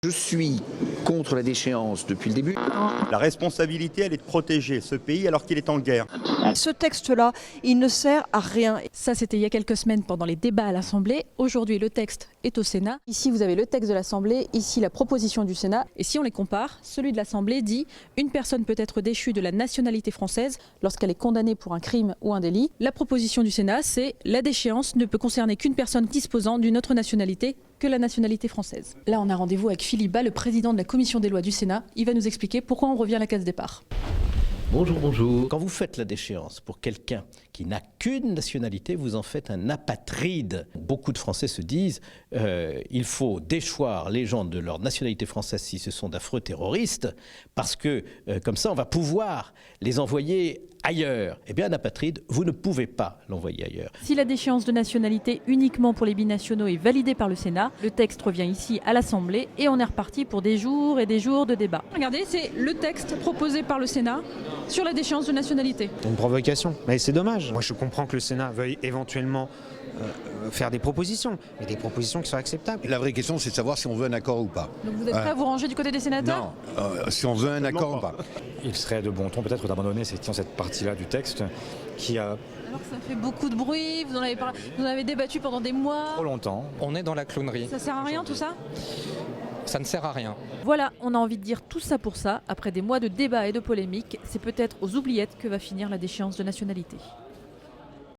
Je suis contre la déchéance depuis le début. La responsabilité, elle est de protéger ce pays alors qu'il est en guerre. Ce texte-là, il ne sert à rien. Ça, c'était il y a quelques semaines pendant les débats à l'Assemblée. Aujourd'hui, le texte est au Sénat. Ici, vous avez le texte de l'Assemblée, ici, la proposition du Sénat. Et si on les compare, celui de l'Assemblée dit « Une personne peut être déchue de la nationalité française lorsqu'elle est condamnée pour un crime ou un délit ». La proposition du Sénat, c'est « La déchéance ne peut concerner qu'une personne disposant d'une autre nationalité que la nationalité française ». Là, on a rendez-vous avec Philippe Bas, le président de la commission des lois du Sénat. Il va nous expliquer pourquoi on revient à la case départ. Bonjour, bonjour. Quand vous faites la déchéance pour quelqu'un qui n'a qu'une nationalité, vous en faites un apatride. Beaucoup de Français se disent il faut déchoir les gens de leur nationalité française si ce sont d'affreux terroristes, parce que comme ça on va pouvoir les envoyer ailleurs. Eh bien un apatride, vous ne pouvez pas l'envoyer ailleurs. Si la déchéance de nationalité uniquement pour les binationaux est validée par le Sénat, le texte revient ici à l'Assemblée et on est reparti pour des jours et des jours de débat. Regardez, c'est le texte proposé par le Sénat sur la déchéance de nationalité. Une provocation, mais c'est dommage. Moi je comprends que le Sénat veuille éventuellement faire des propositions, mais des propositions qui soient acceptables. La vraie question, c'est de savoir si on veut un accord ou pas. Donc vous êtes prêt à vous ranger du côté des sénateurs? Non, si on veut un accord ou pas. Il serait de bon ton peut-être d'abandonner cette partie-là du texte qui a Alors que ça fait beaucoup de bruit, vous en avez débattu pendant des mois. trop longtemps. On est dans la clownerie. Ça sert à rien tout ça? Ça ne sert à rien. Voilà, on a envie de dire tout ça pour ça. Après des mois de débats et de polémiques, c'est peut-être aux oubliettes que va finir la déchéance de nationalité.